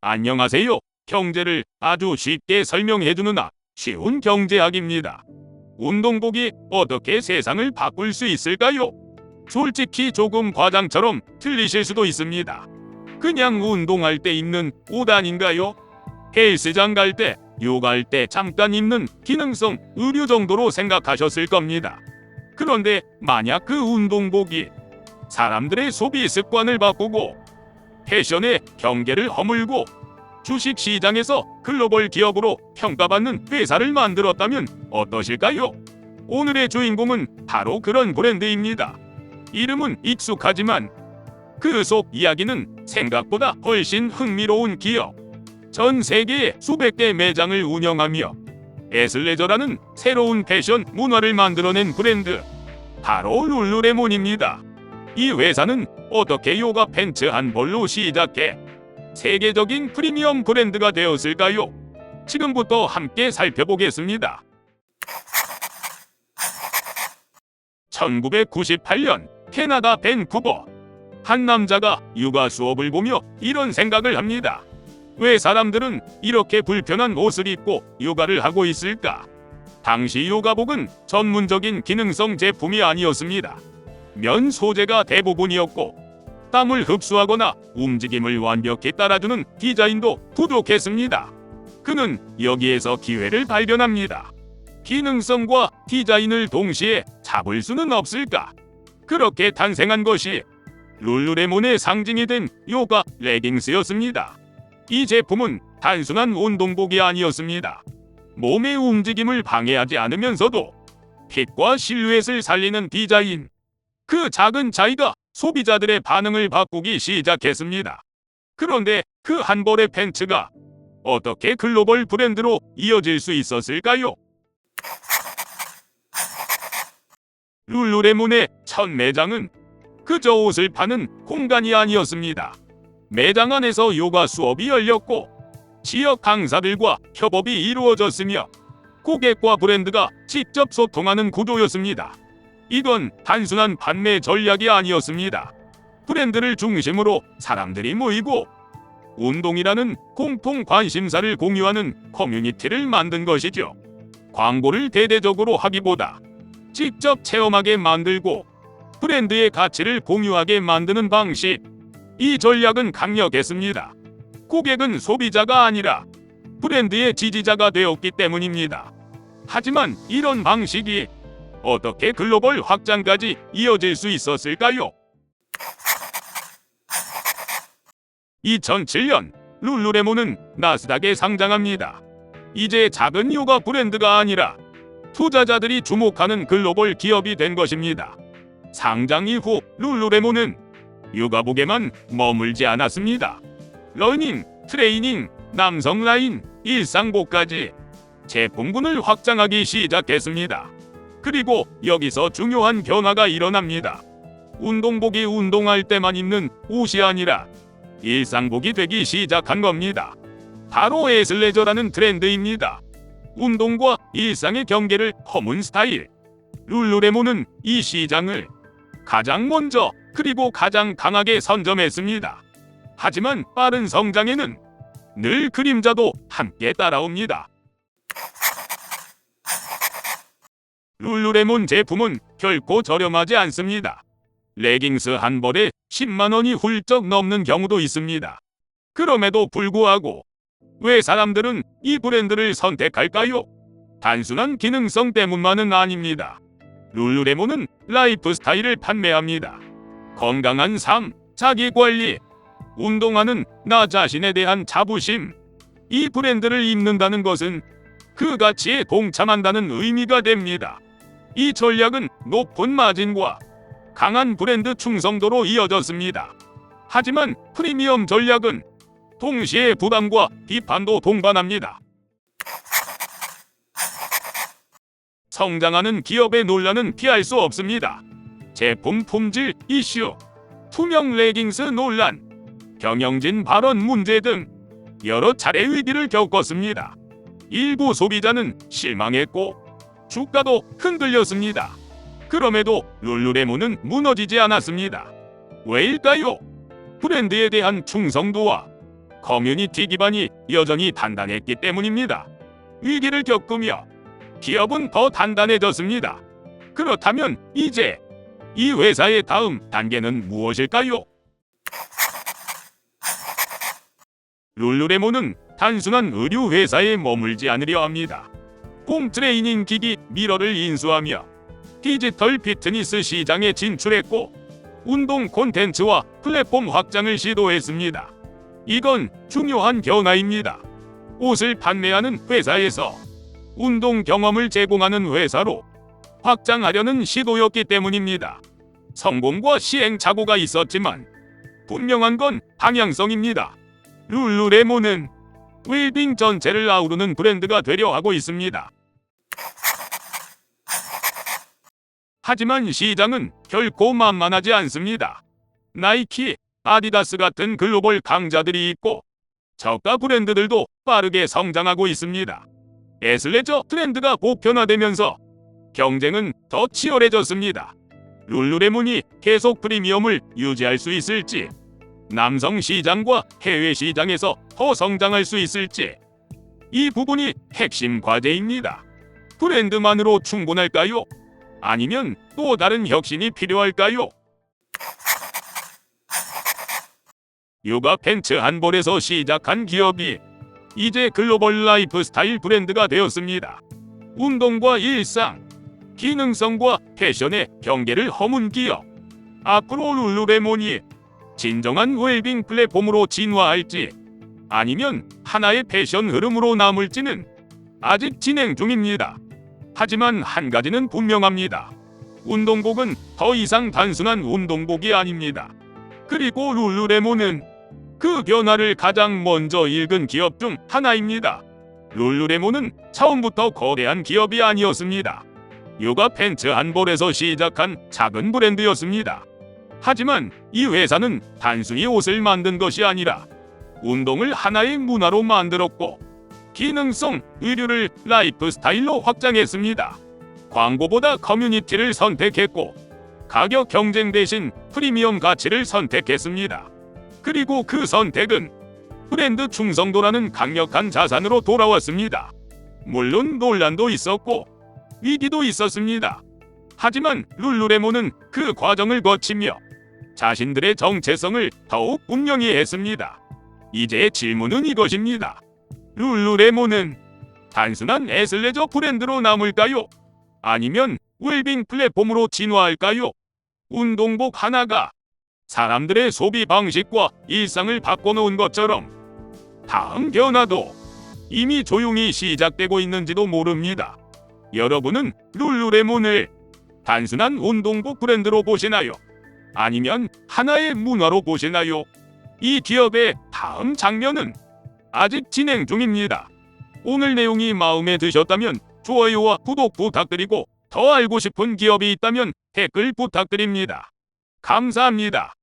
안녕하세요. 경제를 아주 쉽게 설명해주는 쉬운 경제학입니다. 운동복이 어떻게 세상을 바꿀 수 있을까요? 솔직히 조금 과장처럼 들리실 수도 있습니다. 그냥 운동할 때 입는 옷 아닌가요? 헬스장 갈 때, 요가할 때 잠깐 입는 기능성 의류 정도로 생각하셨을 겁니다. 그런데 만약 그 운동복이 사람들의 소비 습관을 바꾸고 패션의 경계를 허물고 주식시장에서 글로벌 기업으로 평가받는 회사를 만들었다면 어떠실까요? 오늘의 주인공은 바로 그런 브랜드입니다. 이름은 익숙하지만 그 속 이야기는 생각보다 훨씬 흥미로운 기업. 전 세계에 수백 개 매장을 운영하며 애슬레저라는 새로운 패션 문화를 만들어낸 브랜드, 바로 룰루레몬입니다. 이 회사는 어떻게 요가 팬츠 한 벌로 시작해 세계적인 프리미엄 브랜드가 되었을까요? 지금부터 함께 살펴보겠습니다. 1998년 캐나다 밴쿠버. 한 남자가 육아 수업을 보며 이런 생각을 합니다. 왜 사람들은 이렇게 불편한 옷을 입고 요가를 하고 있을까? 당시 요가복은 전문적인 기능성 제품이 아니었습니다. 면 소재가 대부분이었고 땀을 흡수하거나 움직임을 완벽히 따라주는 디자인도 부족했습니다. 그는 여기에서 기회를 발견합니다. 기능성과 디자인을 동시에 잡을 수는 없을까? 그렇게 탄생한 것이 룰루레몬의 상징이 된 요가 레깅스였습니다. 이 제품은 단순한 운동복이 아니었습니다. 몸의 움직임을 방해하지 않으면서도 핏과 실루엣을 살리는 디자인. 그 작은 차이가 소비자들의 반응을 바꾸기 시작했습니다. 그런데 그 한 벌의 팬츠가 어떻게 글로벌 브랜드로 이어질 수 있었을까요? 룰루레몬의 첫 매장은 그저 옷을 파는 공간이 아니었습니다. 매장 안에서 요가 수업이 열렸고 지역 강사들과 협업이 이루어졌으며 고객과 브랜드가 직접 소통하는 구도였습니다. 이건 단순한 판매 전략이 아니었습니다. 브랜드를 중심으로 사람들이 모이고 운동이라는 공통 관심사를 공유하는 커뮤니티를 만든 것이죠. 광고를 대대적으로 하기보다 직접 체험하게 만들고 브랜드의 가치를 공유하게 만드는 방식. 이 전략은 강력했습니다. 고객은 소비자가 아니라 브랜드의 지지자가 되었기 때문입니다. 하지만 이런 방식이 어떻게 글로벌 확장까지 이어질 수 있었을까요? 2007년 룰루레몬은 나스닥에 상장합니다. 이제 작은 요가 브랜드가 아니라 투자자들이 주목하는 글로벌 기업이 된 것입니다. 상장 이후 룰루레몬은 요가복에만 머물지 않았습니다. 러닝, 트레이닝, 남성 라인, 일상복까지 제품군을 확장하기 시작했습니다. 그리고 여기서 중요한 변화가 일어납니다. 운동복이 운동할 때만 입는 옷이 아니라 일상복이 되기 시작한 겁니다. 바로 애슬레저라는 트렌드입니다. 운동과 일상의 경계를 허문 스타일. 룰루레몬은 이 시장을 가장 먼저 그리고 가장 강하게 선점했습니다. 하지만 빠른 성장에는 늘 그림자도 함께 따라옵니다. 룰루레몬 제품은 결코 저렴하지 않습니다. 레깅스 한 벌에 10만 원이 훌쩍 넘는 경우도 있습니다. 그럼에도 불구하고 왜 사람들은 이 브랜드를 선택할까요? 단순한 기능성 때문만은 아닙니다. 룰루레몬은 라이프 스타일을 판매합니다. 건강한 삶, 자기관리, 운동하는 나 자신에 대한 자부심. 이 브랜드를 입는다는 것은 그 가치에 동참한다는 의미가 됩니다. 이 전략은 높은 마진과 강한 브랜드 충성도로 이어졌습니다. 하지만 프리미엄 전략은 동시에 부담과 비판도 동반합니다. 성장하는 기업의 논란은 피할 수 없습니다. 제품 품질 이슈, 투명 레깅스 논란, 경영진 발언 문제 등 여러 차례 위기를 겪었습니다. 일부 소비자는 실망했고 주가도 흔들렸습니다. 그럼에도 룰루레몬은 무너지지 않았습니다. 왜일까요? 브랜드에 대한 충성도와 커뮤니티 기반이 여전히 단단했기 때문입니다. 위기를 겪으며 기업은 더 단단해졌습니다. 그렇다면 이제 이 회사의 다음 단계는 무엇일까요? 룰루레몬은 단순한 의류 회사에 머물지 않으려 합니다. 홈 트레이닝 기기 미러를 인수하며 디지털 피트니스 시장에 진출했고 운동 콘텐츠와 플랫폼 확장을 시도했습니다. 이건 중요한 변화입니다. 옷을 판매하는 회사에서 운동 경험을 제공하는 회사로 확장하려는 시도였기 때문입니다. 성공과 시행착오가 있었지만 분명한 건 방향성입니다. 룰루레몬은 웰빙 전체를 아우르는 브랜드가 되려 하고 있습니다. 하지만 시장은 결코 만만하지 않습니다. 나이키, 아디다스 같은 글로벌 강자들이 있고 저가 브랜드들도 빠르게 성장하고 있습니다. 애슬레저 트렌드가 보편화되면서 경쟁은 더 치열해졌습니다. 룰루레몬이 계속 프리미엄을 유지할 수 있을지, 남성 시장과 해외 시장에서 더 성장할 수 있을지, 이 부분이 핵심 과제입니다. 브랜드만으로 충분할까요? 아니면 또 다른 혁신이 필요할까요? 요가 팬츠 한 벌에서 시작한 기업이 이제 글로벌 라이프스타일 브랜드가 되었습니다. 운동과 일상, 기능성과 패션의 경계를 허문 기업. 앞으로 룰루레몬이 진정한 웰빙 플랫폼으로 진화할지 아니면 하나의 패션 흐름으로 남을지는 아직 진행 중입니다. 하지만 한 가지는 분명합니다. 운동복은 더 이상 단순한 운동복이 아닙니다. 그리고 룰루레몬은 그 변화를 가장 먼저 읽은 기업 중 하나입니다. 룰루레몬은 처음부터 거대한 기업이 아니었습니다. 요가 팬츠 한 벌에서 시작한 작은 브랜드였습니다. 하지만 이 회사는 단순히 옷을 만든 것이 아니라 운동을 하나의 문화로 만들었고 기능성, 의류를 라이프 스타일로 확장했습니다. 광고보다 커뮤니티를 선택했고 가격 경쟁 대신 프리미엄 가치를 선택했습니다. 그리고 그 선택은 브랜드 충성도라는 강력한 자산으로 돌아왔습니다. 물론 논란도 있었고 위기도 있었습니다. 하지만 룰루레몬은 그 과정을 거치며 자신들의 정체성을 더욱 분명히 했습니다. 이제 질문은 이것입니다. 룰루레몬은 단순한 애슬레저 브랜드로 남을까요? 아니면 웰빙 플랫폼으로 진화할까요? 운동복 하나가 사람들의 소비 방식과 일상을 바꿔놓은 것처럼 다음 변화도 이미 조용히 시작되고 있는지도 모릅니다. 여러분은 룰루레몬을 단순한 운동복 브랜드로 보시나요? 아니면 하나의 문화로 보시나요? 이 기업의 다음 장면은 아직 진행 중입니다. 오늘 내용이 마음에 드셨다면 좋아요와 구독 부탁드리고 더 알고 싶은 기업이 있다면 댓글 부탁드립니다. 감사합니다.